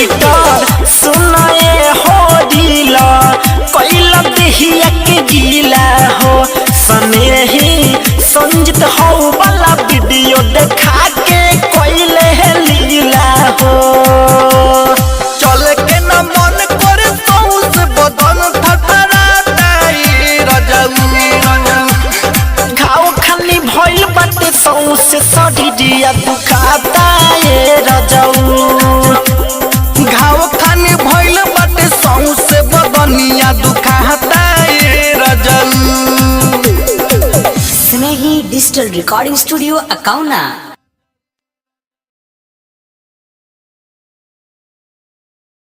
Writer सुनाए हो दिला कोइला देहिया के गीला हो सनेही संजित हो वाला वीडियो देखा के कोइले लीला हो चल के न मन करे सौस बदन थथराताई रजऊ घाव खानी भइल बाटे सौसे सडिडिया दुखाता ए रजऊ घाव खानी भइल बाटे सौसे बदनिया दुखाता ए रजऊ स्नेही डिजिटल रिकॉर्डिंग स्टूडियो अकाउना।